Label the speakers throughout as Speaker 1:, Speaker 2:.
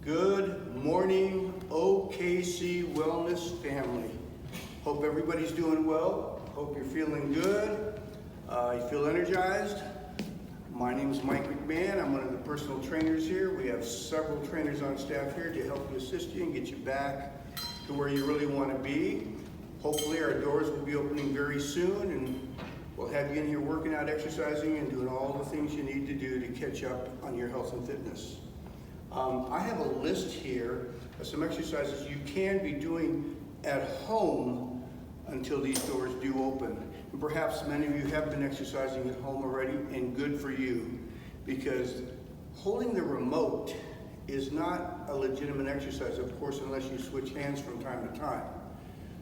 Speaker 1: Good morning, OKC Wellness family. Hope everybody's doing well. Hope you're feeling good. You feel energized. My name is Mike McCann. I'm one of the personal trainers here. We have several trainers on staff here to help you, assist you, and get you back to where you really want to be. Hopefully our doors will be opening very soon, and we'll have you in here working out, exercising, and doing all the things you need to do to catch up on your health and fitness. I have a list here of some exercises you can be doing at home until these doors do open. And perhaps many of you have been exercising at home already, and good for you, because holding the remote is not a legitimate exercise, of course, unless you switch hands from time to time.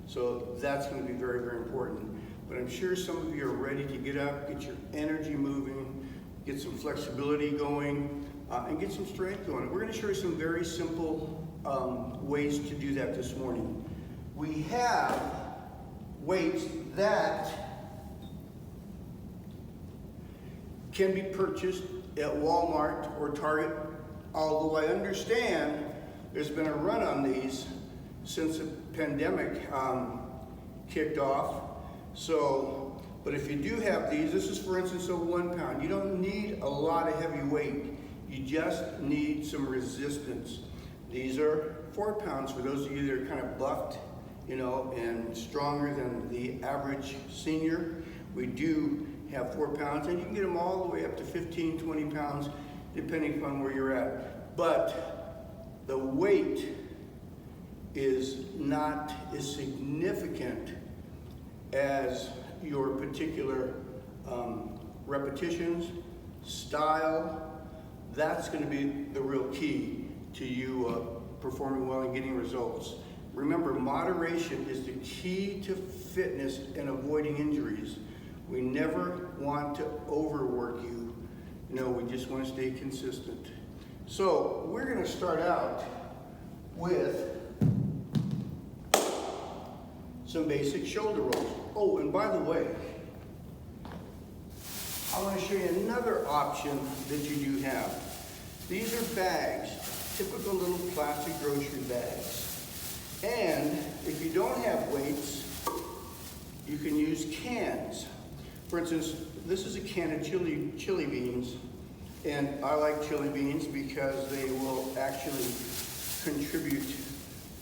Speaker 1: So that's going to be very, very important. But I'm sure some of you are ready to get up, get your energy moving, get some flexibility going, and get some strength going. We're going to show you some very simple ways to do that this morning. We have weights that can be purchased at Walmart or Target, although I understand there's been a run on these since the pandemic kicked off. So, but if you do have these, this is for instance a 1 pound. You don't need a lot of heavy weight. You just need some resistance. These are 4 pounds for those of you that are kind of buffed, you know, and stronger than the average senior. We do have 4 pounds, and you can get them all the way up to 15, 20 pounds, depending upon where you're at. But the weight is not as significant as your particular repetitions, style. That's going to be the real key to you performing well and getting results. Remember, moderation is the key to fitness and avoiding injuries. We never want to overwork you. No, we just want to stay consistent. So we're going to start out with some basic shoulder rolls. Oh, and by the way, I want to show you another option that you do have. These are bags, typical little plastic grocery bags. And if you don't have weights, you can use cans. For instance, this is a can of chili beans, and I like chili beans because they will actually contribute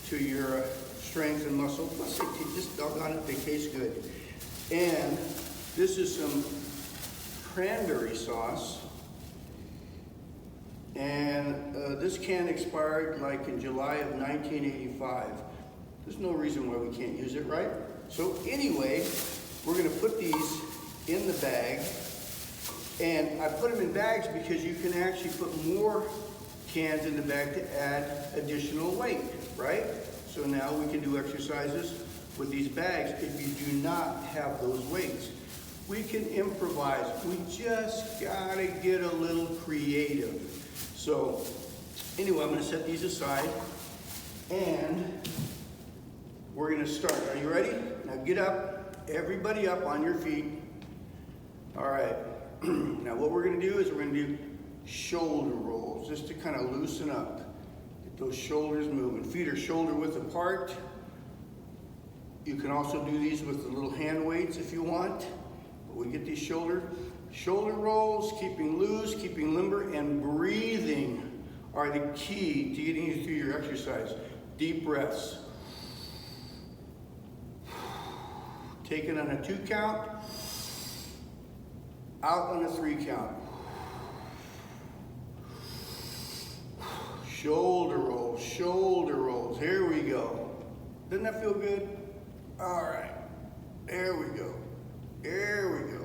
Speaker 1: to your strength and muscle. Plus, just doggone it, they taste good. And this is some cranberry sauce. And this can expired like in July of 1985. There's no reason why we can't use it, right? So anyway, we're gonna put these in the bag. And I put them in bags because you can actually put more cans in the bag to add additional weight, right? So now we can do exercises with these bags if you do not have those weights. We can improvise. We just gotta get a little creative. So anyway, I'm gonna set these aside and we're gonna start. Are you ready? Now get up, everybody up on your feet. All right, now what we're gonna do is we're gonna do shoulder rolls just to kind of loosen up. Get those shoulders moving. Feet are shoulder width apart. You can also do these with the little hand weights if you want. But we get these shoulder rolls, keeping loose, keeping limber, and breathing are the key to getting you through your exercise. Deep breaths. Take it on a 2 count, out on a 3 count. Shoulder rolls, shoulder rolls. Here we go. Doesn't that feel good? All right, there we go. There we go.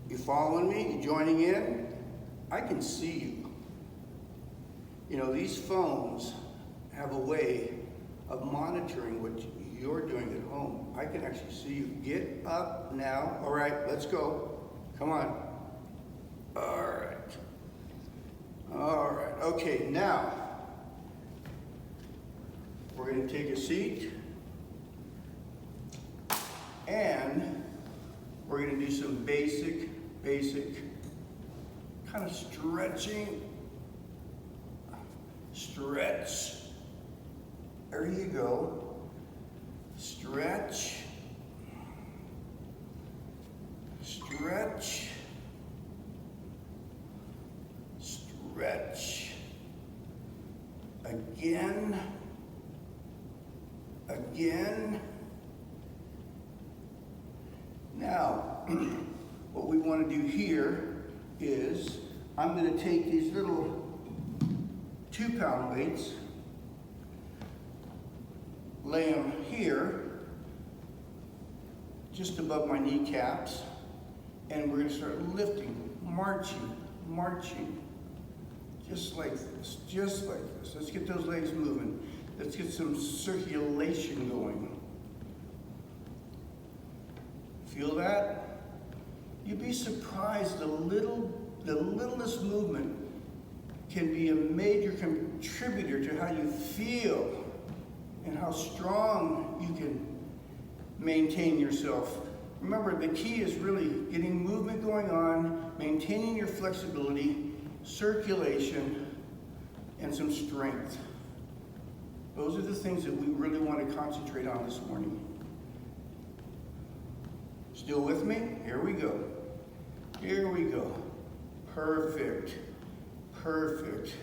Speaker 1: You following me? You joining in? I can see you. You know, these phones have a way of monitoring what you're doing at home. I can actually see you. Get up now. All right, let's go. Come on. All right. All right. Okay, now we're going to take a seat and we're going to do some basic kind of stretching stretch. There you go. Stretch. Stretch. Stretch. Again. Again. Now, what we want to do here is I'm going to take these little 2-pound weights, lay them here, just above my kneecaps, and we're going to start lifting, marching, just like this, just like this. Let's get those legs moving. Let's get some circulation going. Feel that? You'd be surprised the littlest movement can be a major contributor to how you feel and how strong you can maintain yourself. Remember, the key is really getting movement going on, maintaining your flexibility, circulation, and some strength. Those are the things that we really want to concentrate on this morning. Still with me? Here we go. Here we go. Perfect. Perfect.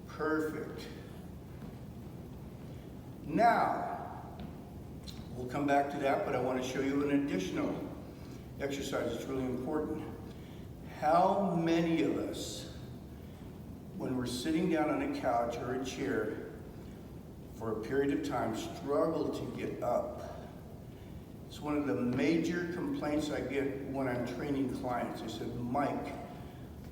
Speaker 1: Perfect. Now, we'll come back to that, but I want to show you an additional exercise that's really important. How many of us, when we're sitting down on a couch or a chair for a period of time, struggle to get up? It's one of the major complaints I get when I'm training clients. They said, Mike,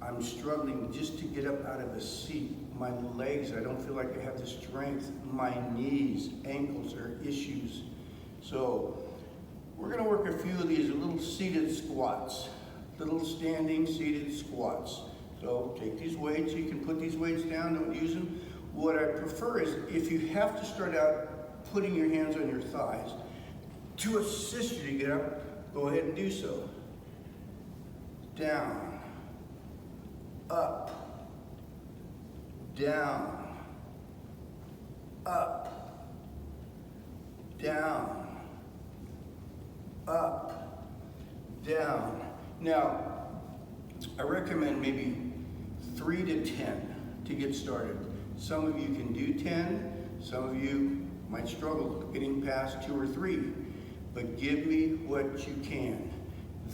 Speaker 1: I'm struggling just to get up out of a seat. My legs, I don't feel like I have the strength. My knees, ankles are issues. So we're gonna work a few of these little seated squats, little standing seated squats. So take these weights, you can put these weights down, don't use them. What I prefer is if you have to start out putting your hands on your thighs, to assist you to get up, go ahead and do so. Down, up, down, up, down, up, down. Now, I recommend maybe 3 to 10 to get started. Some of you can do 10, some of you might struggle getting past 2 or 3. But give me what you can.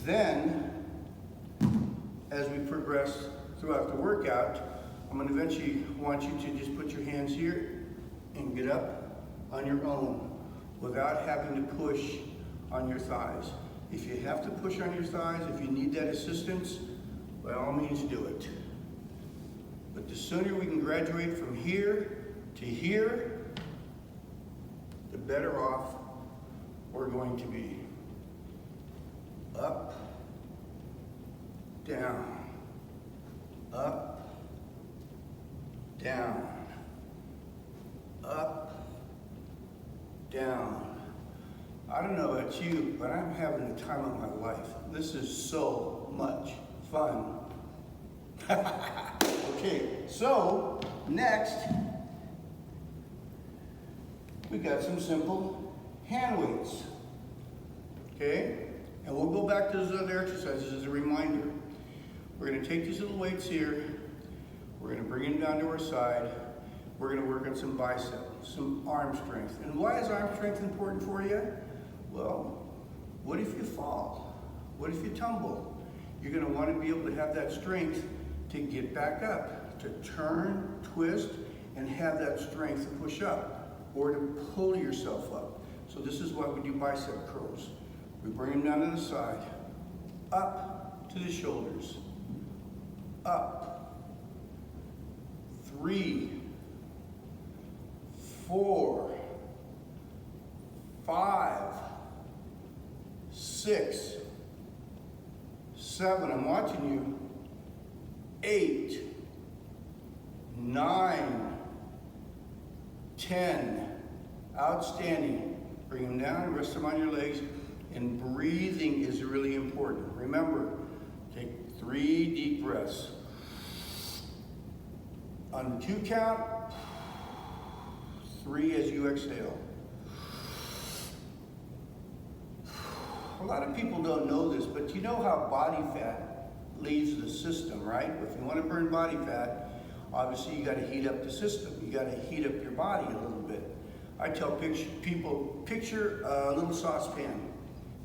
Speaker 1: Then, as we progress throughout the workout, I'm going to eventually want you to just put your hands here and get up on your own without having to push on your thighs. If you have to push on your thighs, if you need that assistance, by all means do it. But the sooner we can graduate from here to here, the better off we're going to be. Up, down, up, down, up, down. I don't know about you, but I'm having the time of my life. This is so much fun. Okay, so next, we got some simple hand weights, okay? And we'll go back to those other exercises as a reminder. We're gonna take these little weights here, we're gonna bring them down to our side, we're gonna work on some bicep, some arm strength. And why is arm strength important for you? Well, what if you fall? What if you tumble? You're gonna wanna be able to have that strength to get back up, to turn, twist, and have that strength to push up, or to pull yourself up. So this is why we do bicep curls. We bring them down to the side, up to the shoulders, up, 3, 4, 5, 6, 7, I'm watching you, 8, 9, 10, outstanding. Bring them down, rest them on your legs, and breathing is really important. Remember, take 3 deep breaths. On the 2 count, 3 as you exhale. A lot of people don't know this, but you know how body fat leaves the system, right? If you want to burn body fat, obviously you got to heat up the system. You got to heat up your body a little bit. I tell people, picture a little saucepan.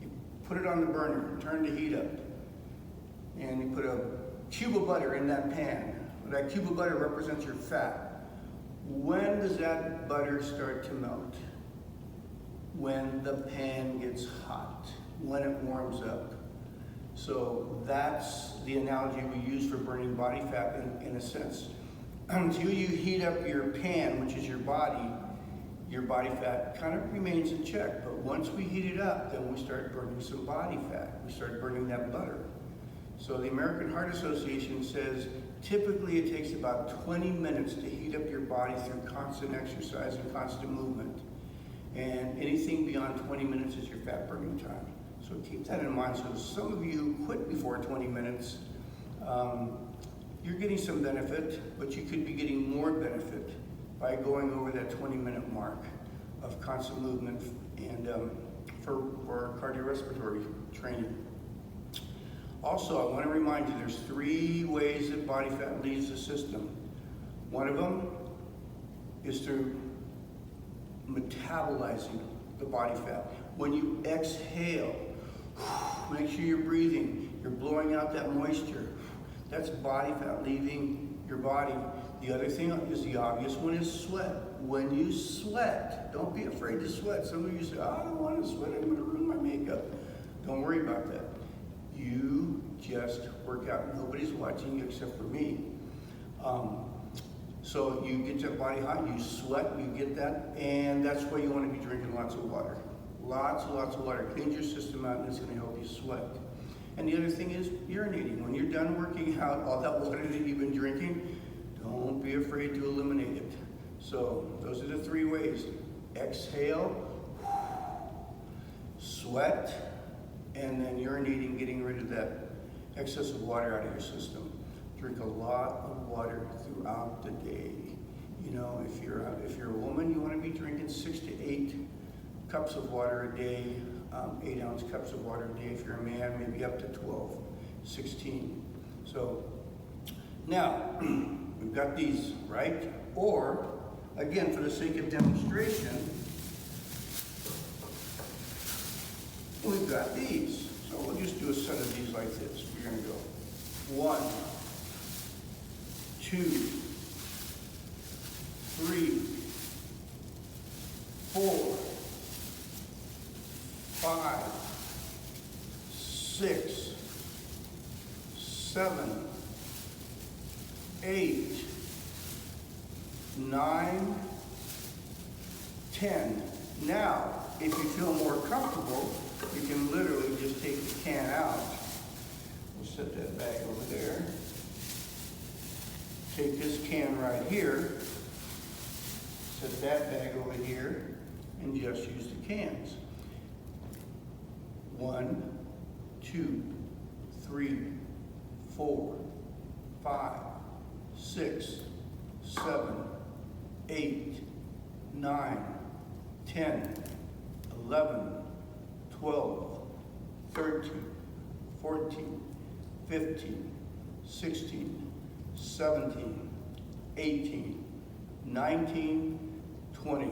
Speaker 1: You put it on the burner, turn the heat up, and you put a cube of butter in that pan. That cube of butter represents your fat. When does that butter start to melt? When the pan gets hot, when it warms up. So that's the analogy we use for burning body fat in a sense. Until you heat up your pan, which is your body fat kind of remains in check. But once we heat it up, then we start burning some body fat. We start burning that butter. So the American Heart Association says typically it takes about 20 minutes to heat up your body through constant exercise and constant movement. And anything beyond 20 minutes is your fat burning time. So keep that in mind. So some of you who quit before 20 minutes, you're getting some benefit, but you could be getting more benefit by going over that 20-minute mark of constant movement and for cardiorespiratory training. Also, I want to remind you there's 3 ways that body fat leaves the system. One of them is through metabolizing the body fat. When you exhale, make sure you're breathing, you're blowing out that moisture. That's body fat leaving your body. The other thing is the obvious one is sweat. When you sweat, don't be afraid to sweat. Some of you say, I don't want to sweat, I'm going to ruin my makeup. Don't worry about that. You just work out. Nobody's watching you except for me. So you get your body hot, you sweat, you get that, and that's why you want to be drinking lots of water. Lots and lots of water. Cleans your system out and it's going to help you sweat. And the other thing is urinating. When you're done working out, all that water that you've been drinking, don't be afraid to eliminate it. So those are the 3 ways. Exhale, sweat, and then urinating, getting rid of that excess of water out of your system. Drink a lot of water throughout the day. You know, if you're a woman, you want to be drinking 6 to 8 cups of water a day, 8-ounce cups of water a day. If you're a man, maybe up to 12, 16. So now we've got these, right? Or again, for the sake of demonstration, we've got these. So we'll just do a set of these like this. We're going to go 1, 2, 3, 4, 5, 6, 7, 8, 9, 10. Now, if you feel more comfortable, you can literally just take the can out. We'll set that bag over there. Take this can right here, set that bag over here, and just use the cans. 1, 2, 3, 4, 5, 6, 7, 8, 9, 10, 11, 12, 13, 14, 15, 16, 17, 18, 19, 20.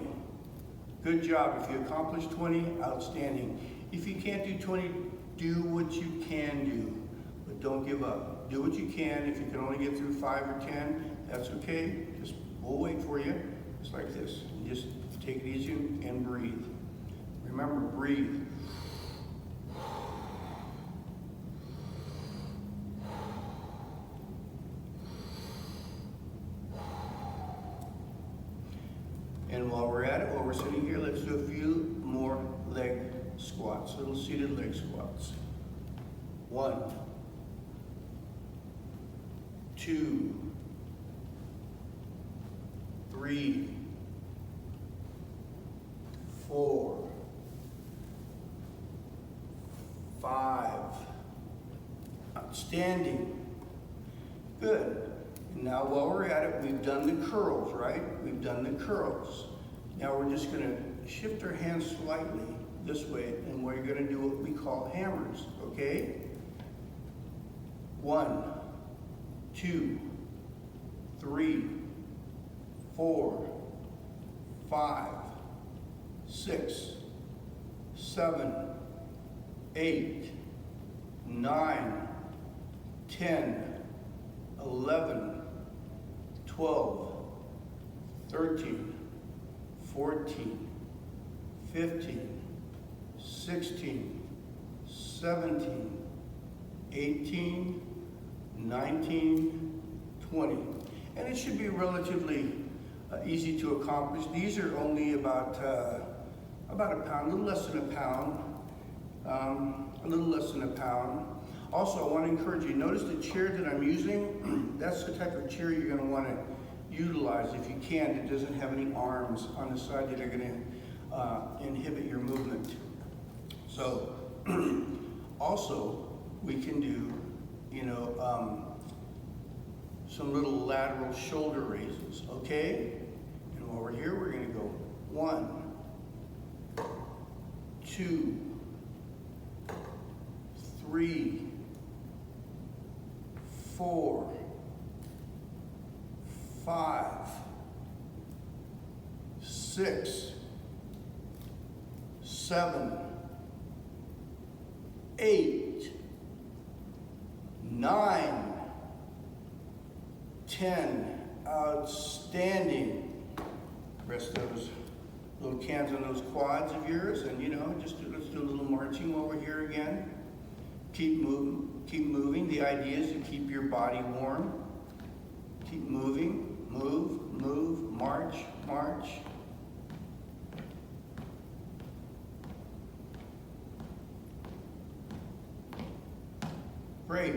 Speaker 1: Good job. If you accomplish 20, outstanding. If you can't do 20, do what you can do, but don't give up. Do what you can. If you can only get through 5 or 10, that's okay. Just we'll wait for you, just like this. Just take it easy and breathe. Remember, breathe. And while we're at it, while we're sitting here, let's do a few more leg squats, little seated leg squats. 1, 2, 3, 4, 5. Outstanding. Good. Now while we're at it, we've done the curls, right? We've done the curls. Now we're just gonna shift our hands slightly this way, and we're gonna do what we call hammers, okay? 1, 2, 3, 4, 5, 6, 7, 8, 9, 10, 11, 12, 13, 14, 15, 16, 17, 18, 19, 20. And it should be relatively easy to accomplish. These are only about a pound, a little less than a pound. A little less than a pound. Also, I want to encourage you, notice the chair that I'm using, that's the type of chair you're going to want to utilize if you can. It doesn't have any arms on the side that are going to inhibit your movement. So, also, we can do, some little lateral shoulder raises, okay? And while we're here, we're going to go 1, 2, 3, 4, 5, 6, 7, 8, 9, 10. Outstanding. Rest those little cans on those quads of yours, and let's do a little marching while we're here again. Keep moving. The idea is to keep your body warm. Keep moving, move, march. Great.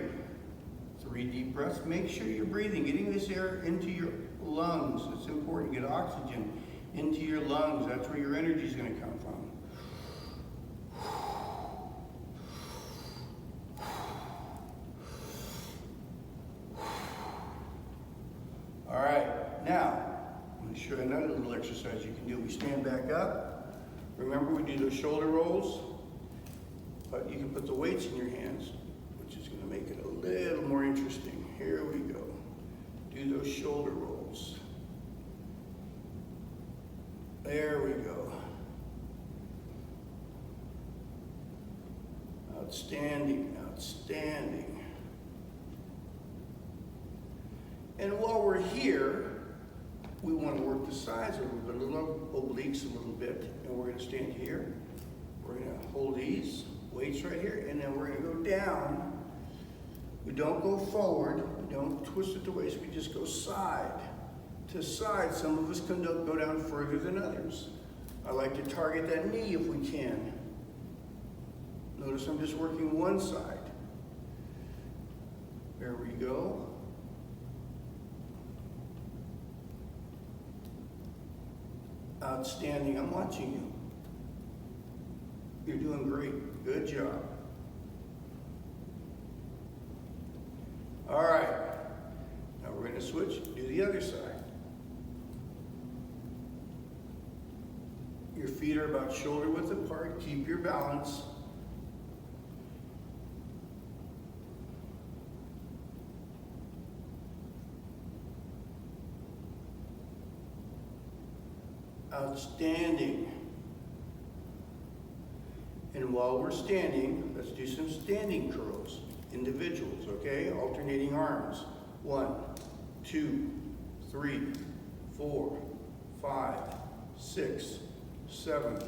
Speaker 1: 3 deep breaths. Make sure you're breathing, getting this air into your lungs. It's important. Get oxygen into your lungs. That's where your energy is going to come from. All right, now, I'm going to show you another little exercise you can do. We stand back up. Remember, we do those shoulder rolls, but you can put the weights in your hands, which is going to make it a little more interesting. Here we go. Do those shoulder rolls. There we go. Outstanding. And while we're here, we want to work the sides a little obliques a little bit. And we're going to stand here. We're going to hold these weights right here, and then we're going to go down. We don't go forward. We don't twist it the waist. We just go side to side. Some of us can go down further than others. I like to target that knee if we can. Notice I'm just working one side. There we go. Outstanding. I'm watching you. You're doing great. Good job. All right. Now we're going to switch. Do the other side. Your feet are about shoulder width apart. Keep your balance. Outstanding. And while we're standing, let's do some standing curls. Individuals, okay? Alternating arms. 1, 2, 3, 4, 5, 6, 7,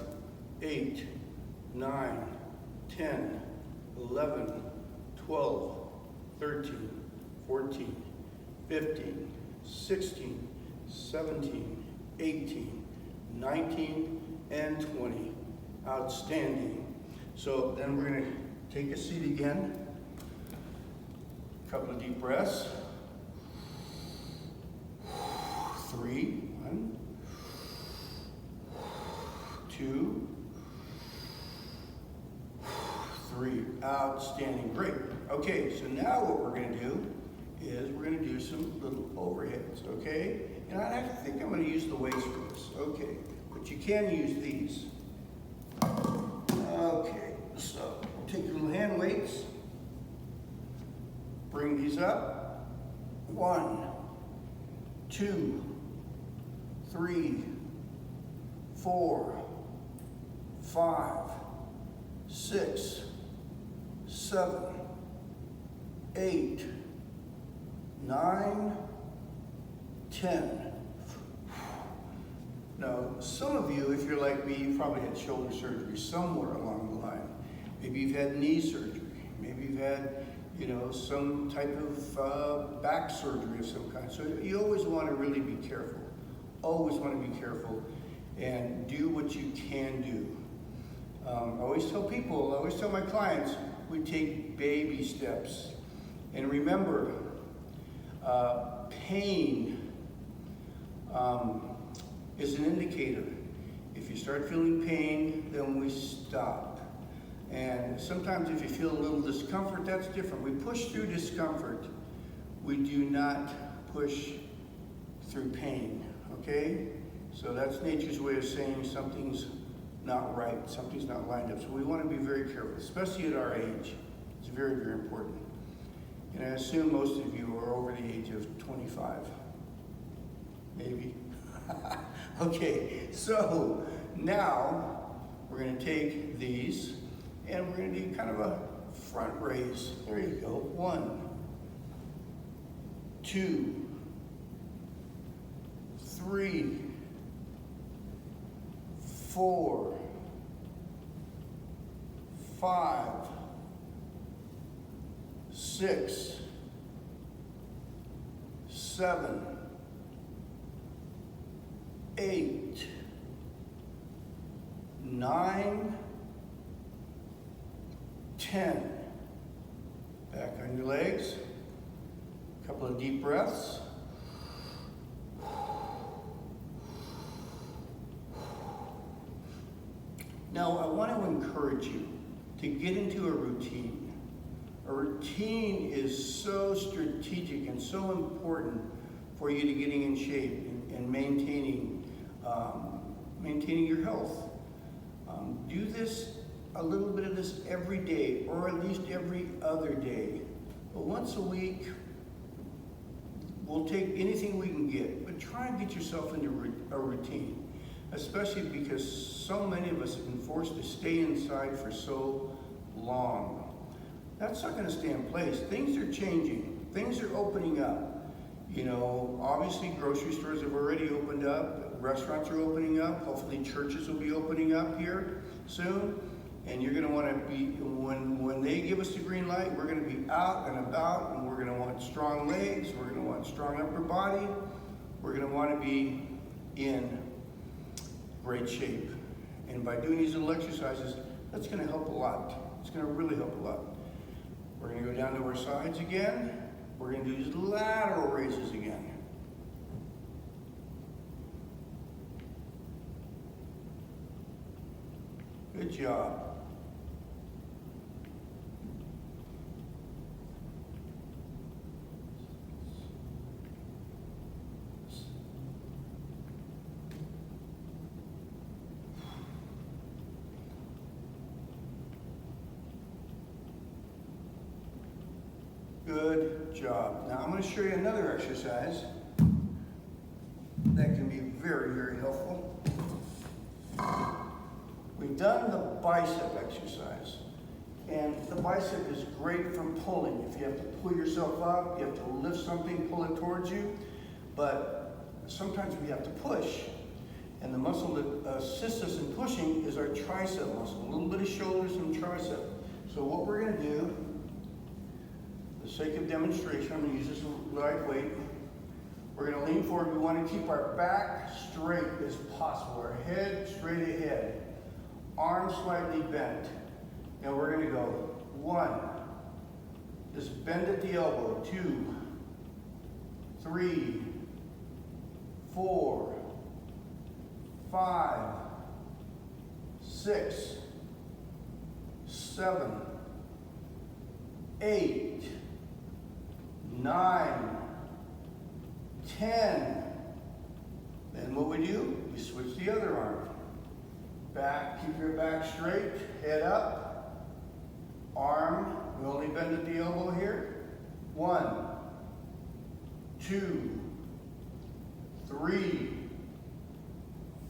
Speaker 1: 8, 9, 10, 11, 12, 13, 14, 15, 16, 17, 18, 19, and 20. Outstanding. So then we're going to take a seat again. A couple of deep breaths. 3, 1, 2, 3. Outstanding. Great. Okay, so now what we're going to do is we're going to do some little overheads, okay? And I think I'm going to use the weights for this, okay? But you can use these. Okay, so we'll take your little hand weights, bring these up. 1, 2, 3, 4, 5, 6, 7, 8, 9, 10. Now, some of you, if you're like me, you probably had shoulder surgery somewhere along the line. Maybe you've had knee surgery. Maybe you've had, some type of back surgery of some kind. So you always want to really be careful. Always want to be careful and do what you can do. I always tell my clients, we take baby steps. And remember, pain is an indicator. If you start feeling pain, then we stop. And sometimes if you feel a little discomfort, that's different. We push through discomfort. We do not push through pain, okay? So that's nature's way of saying something's not right, something's not lined up. So we want to be very careful, especially at our age. It's very, very important. And I assume most of you are over the age of 25, maybe. Okay, so now we're going to take these and we're going to do kind of a front raise. There you go. 1, 2, 3, 4, 5, 6, 7, 8, 9, 10. Back on your legs. A couple of deep breaths. Now, I want to encourage you to get into a routine. A routine is so strategic and so important for you to getting in shape and maintaining your health. Do this, a little bit of this every day, or at least every other day. But once a week, we'll take anything we can get, but try and get yourself into a routine, especially because so many of us have been forced to stay inside for so long. That's not going to stay in place. Things are changing. Things are opening up. Obviously grocery stores have already opened up. Restaurants are opening up. Hopefully churches will be opening up here soon. And you're going to want to be, when they give us the green light, we're going to be out and about, and we're going to want strong legs. We're going to want strong upper body. We're going to want to be in great shape. And by doing these little exercises, that's going to help a lot. It's going to really help a lot. We're going to go down to our sides again. We're going to do these lateral raises again. Good job. Good job. Now I'm going to show you another exercise that can be very, very helpful. We've done the bicep exercise, and the bicep is great for pulling. If you have to pull yourself up, you have to lift something, pull it towards you, but sometimes we have to push. And the muscle that assists us in pushing is our tricep muscle, a little bit of shoulders and tricep. So what we're going to do, for the sake of demonstration, I'm going to use this light weight. We're going to lean forward. We want to keep our back straight as possible, our head straight ahead, arms slightly bent. And we're going to go 1, just bend at the elbow, 2, 3, 4, 5, 6, 7, 8, 9, 10. Then what we do, we switch the other arm. Back, keep your back straight, head up. Arm, we only bend at the elbow here. 1, 2, 3,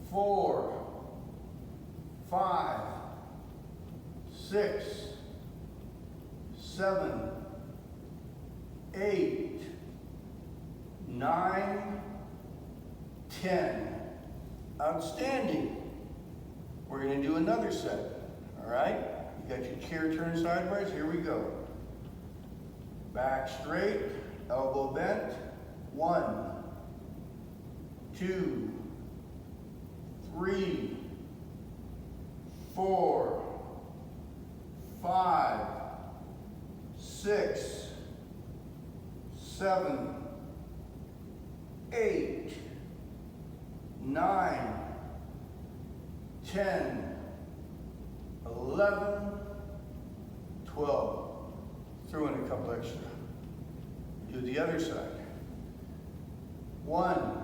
Speaker 1: 4, 5, 6, 7, 8, 9, 10. Outstanding. We're going to do another set. All right? You got your chair turned sideways. Here we go. Back straight, elbow bent. 1, 2, 3, 4, 5, 6, 7, 8, 9, 10, 11, 12. Throw in a couple extra. Do the other side. 1,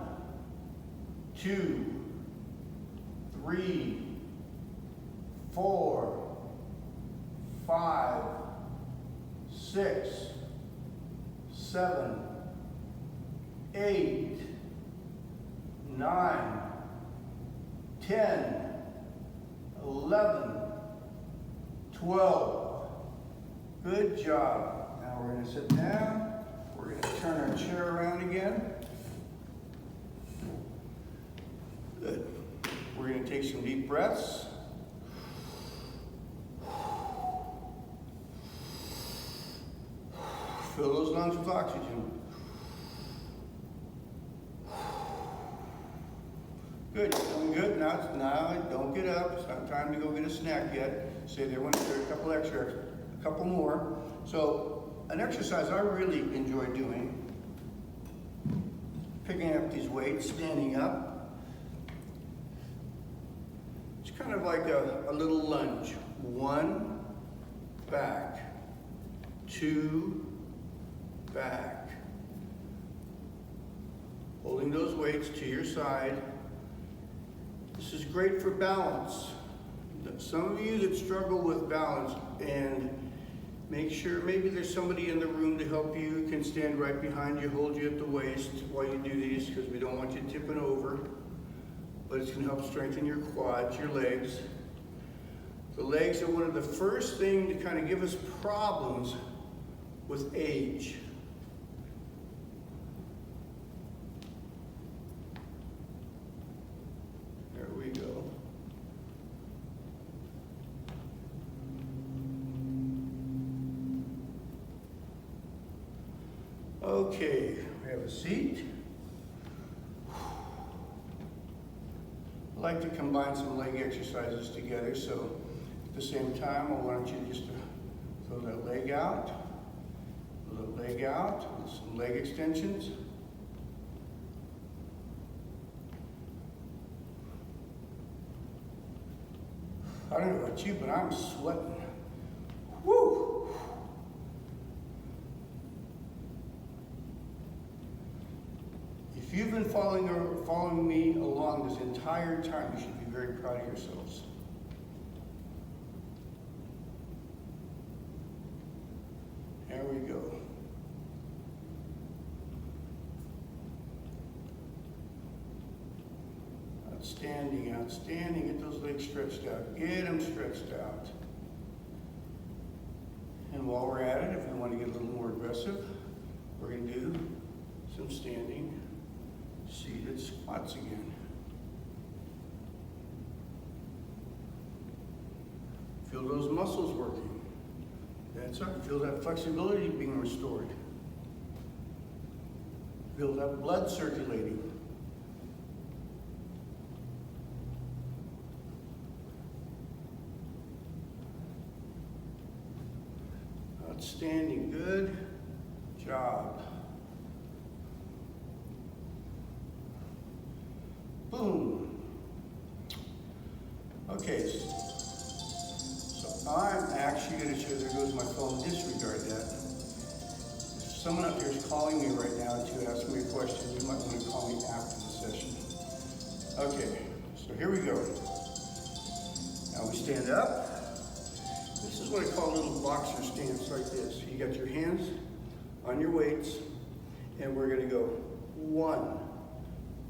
Speaker 1: 2, 3, 4, 5, 6, 7, 8, 9, 10, 11, 12. Good job. Now we're going to sit down. We're going to turn our chair around again. Good. We're going to take some deep breaths. Fill those lungs with oxygen. Good, you're feeling good. Now don't get up. It's not time to go get a snack yet. Stay there. Want to do a couple more. So an exercise I really enjoy doing, picking up these weights, standing up. It's kind of like a little lunge. 1, back, 2, back. Holding those weights to your side. This is great for balance. Some of you that struggle with balance, and make sure maybe there's somebody in the room to help you, can stand right behind you, hold you at the waist while you do these, because we don't want you tipping over. But it's going to help strengthen your quads, your legs. The legs are one of the first things to kind of give us problems with age. There we go. Okay, we have a seat. I like to combine some leg exercises together, so at the same time, I want you just to throw that leg out, with some leg extensions. I don't know about you, but I'm sweating. Woo! If you've been following me along this entire time, you should be very proud of yourselves. There we go. Outstanding, outstanding. Get those legs stretched out. Get them stretched out. And while we're at it, if we want to get a little more aggressive, we're going to do some standing seated squats again. Feel those muscles working. That's right. Feel that flexibility being restored. Feel that blood circulating. Outstanding. Good job. Boom. Okay, so I'm actually going to show, there goes my phone, disregard that. Someone up here is calling me right now to ask me a question. You might want to call me after the session. Okay, so here we go. Now we stand up. This is what I call a little boxer stance, like this. You got your hands on your weights, and we're gonna go 1,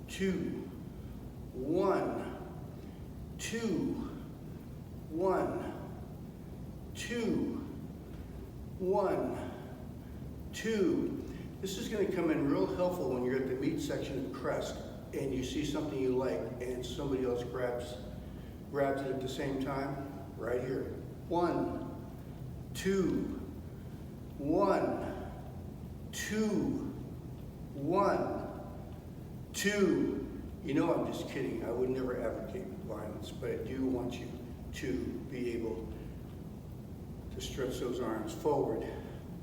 Speaker 1: 2, 1, 2, 1, 2, 1, 2. This is going to come in real helpful when you're at the meat section of Crest and you see something you like and somebody else grabs it at the same time. Right here. 1, 2, 1, 2, 1, 2. You know I'm just kidding. I would never advocate violence, but I do want you to be able to stretch those arms forward,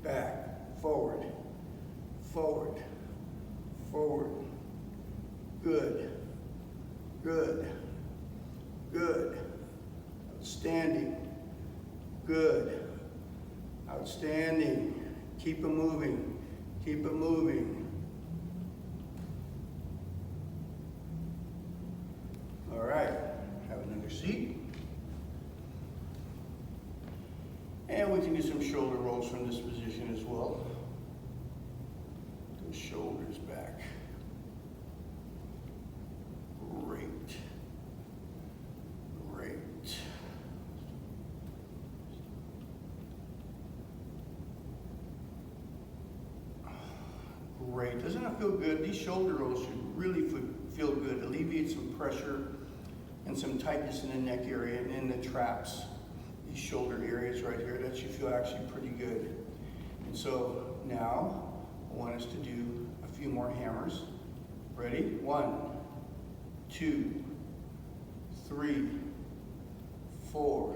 Speaker 1: back, forward, forward, forward. Good, good, good. Outstanding, good, outstanding. Keep it moving, keep it moving. All right, have another seat. And we can do some shoulder rolls from this position as well. Those shoulders back. Great. Great. Great. Doesn't it feel good? These shoulder rolls should really feel good. Alleviate some pressure and some tightness in the neck area and in the traps. These shoulder areas right here, that should feel actually pretty good. And so now I want us to do a few more hammers. Ready? 1, 2, 3, 4,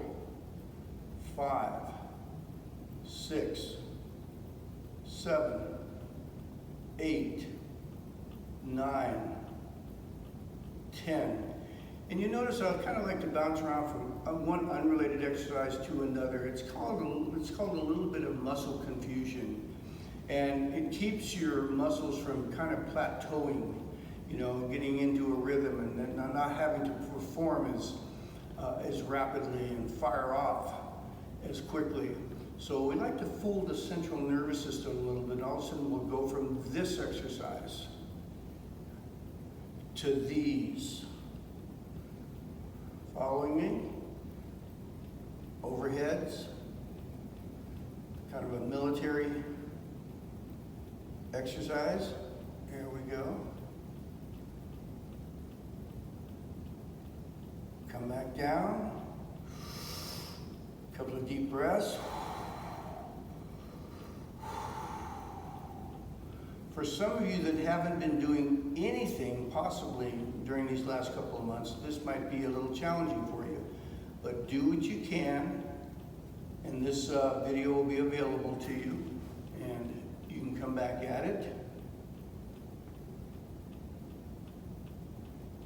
Speaker 1: 5, 6, 7, 8, 9, 10. And you notice I kind of like to bounce around from one unrelated exercise to another. It's called a little bit of muscle confusion. And it keeps your muscles from kind of plateauing, you know, getting into a rhythm and then not having to perform as rapidly and fire off as quickly. So we like to fool the central nervous system a little bit. All of a sudden we'll go from this exercise to these. Following me? Overheads. Kind of a military exercise. Here we go. Come back down. A couple of deep breaths. For some of you that haven't been doing anything possibly during these last couple of months, this might be a little challenging for you. But do what you can, and this video will be available to you, and you can come back at it.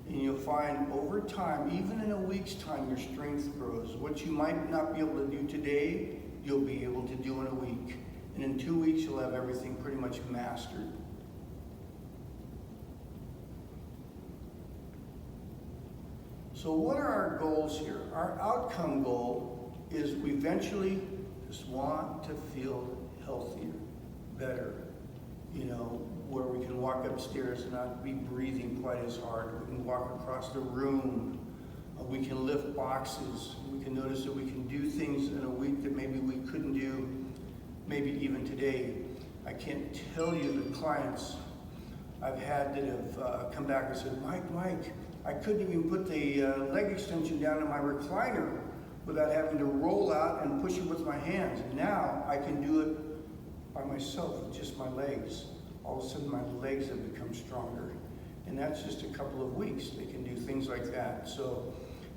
Speaker 1: And you'll find over time, even in a week's time, your strength grows. What you might not be able to do today, you'll be able to do in a week. And in 2 weeks, you'll have everything pretty much mastered. So what are our goals here? Our outcome goal is we eventually just want to feel healthier, better, you know, where we can walk upstairs and not be breathing quite as hard. We can walk across the room. We can lift boxes. We can notice that we can do things in a week that maybe we couldn't do, maybe even today. I can't tell you the clients I've had that have come back and said, Mike, I couldn't even put the leg extension down in my recliner without having to roll out and push it with my hands. Now I can do it by myself with just my legs. All of a sudden my legs have become stronger. And that's just a couple of weeks. They can do things like that. So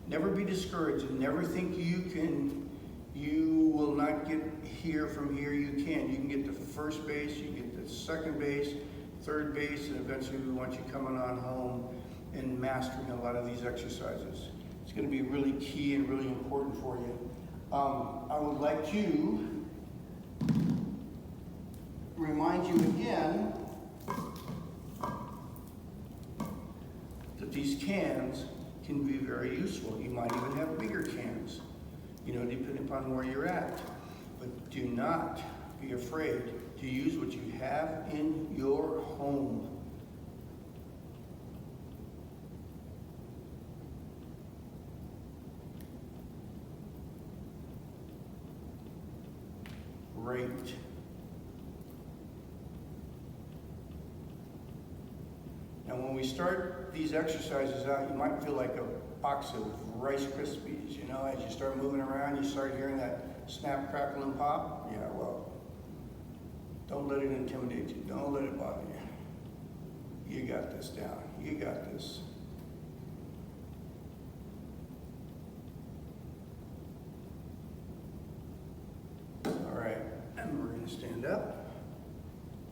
Speaker 1: never be discouraged and never think you will not get here from here. You can. You can get to first base, you can get to second base, third base, and eventually we want you coming on home and mastering a lot of these exercises. It's going to be really key and really important for you. I would like to remind you again that these cans can be very useful. You might even have bigger cans, you know, depending upon where you're at. But do not be afraid to use what you have in your home. Great. And when we start these exercises out, you might feel like a box of Rice Krispies, you know, as you start moving around, you start hearing that snap, crackle, and pop. Yeah, well, don't let it intimidate you. Don't let it bother you. You got this down. You got this. All right, and we're going to stand up.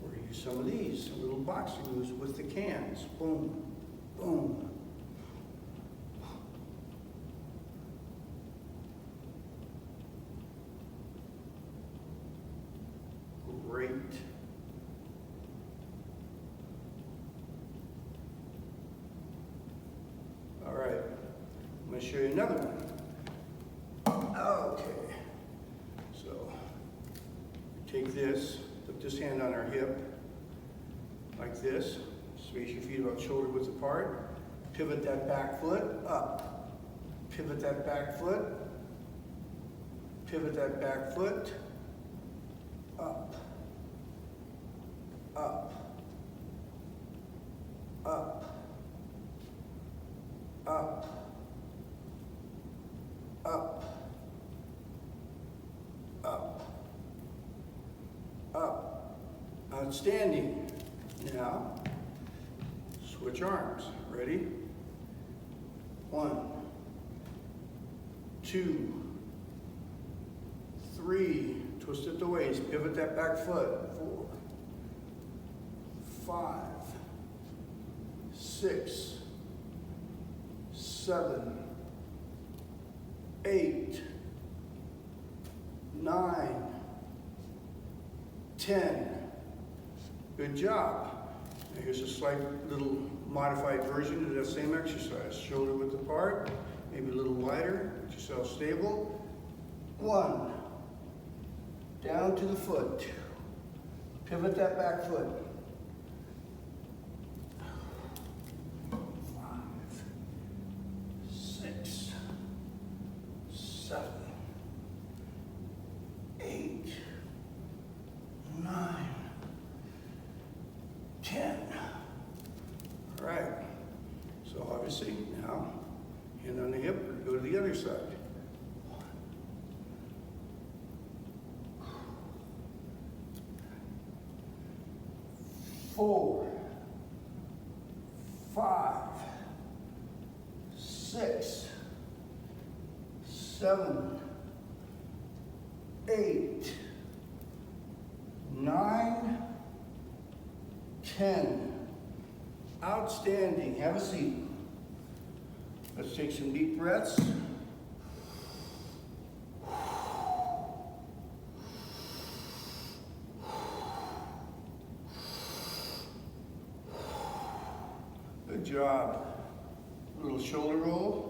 Speaker 1: We're going to use some of these little boxing moves with the cans. Boom, boom. Great. All right, I'm going to show you another one. Okay, so take this, put this hand on our hip, like this. Space your feet about shoulder width apart. Pivot that back foot up. Pivot that back foot. Pivot that back foot up. Up. Up. Up. Up. Up. Up. Outstanding. Now, switch arms. Ready? 1, 2, 3. Twist at the waist. Pivot that back foot. 4, 5, 6, 7, 8, 9, 10. Good job. Now here's a slight little modified version of that same exercise. Shoulder width apart, maybe a little wider. Get yourself stable. 1. Down to the foot. Pivot that back foot. 5, 6, 7, 8, 9, 10. All right. So obviously now, hand on the hip, go to the other side. 4, 5, 6, 7, 8, 9, 10. Outstanding. Have a seat. Let's take some deep breaths. Good job. A little shoulder roll.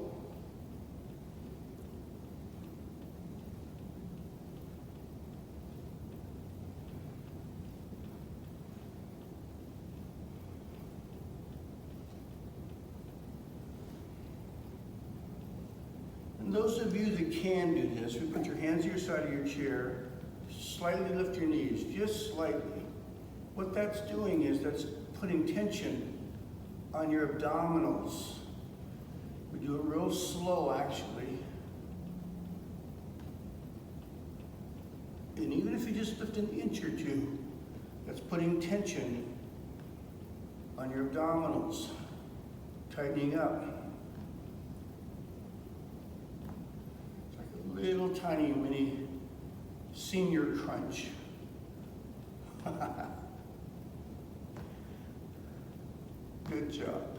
Speaker 1: And those of you that can do this, we put your hands to your side of your chair, slightly lift your knees, just slightly. What that's doing is that's putting tension on your abdominals. We do it real slow, actually. And even if you just lift an inch or two, that's putting tension on your abdominals, tightening up. It's like a little tiny mini senior crunch. Good job.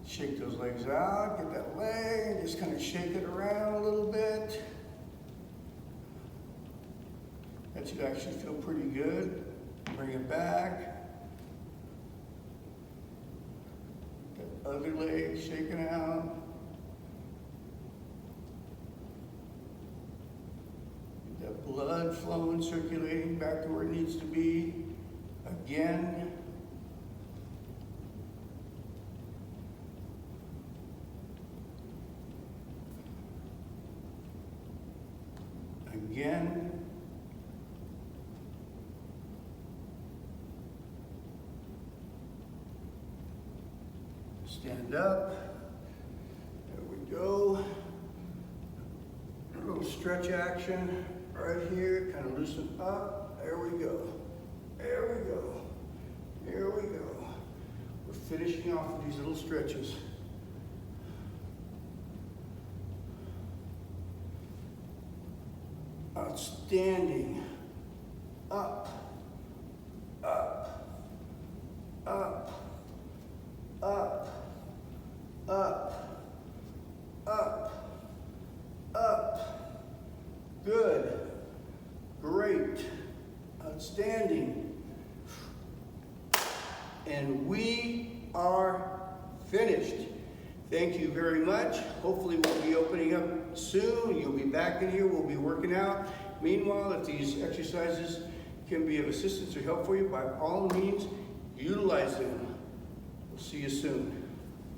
Speaker 1: Shake those legs out, get that leg, just kind of shake it around a little bit. That should actually feel pretty good. Bring it back. The other leg shaking out. The blood flowing, circulating back to where it needs to be. Again. Again. Stand up. There we go. A little stretch action right here. Kind of loosen up. There we go. There we go. Here we go. We're finishing off with these little stretches. Outstanding. Up, up, up, up, up, up, up. Good. Great. Outstanding. And we are finished. Thank you very much. Hopefully we'll be opening up soon. You'll be back in here. We'll be working out. Meanwhile, if these exercises can be of assistance or help for you, by all means, utilize them. We'll see you soon.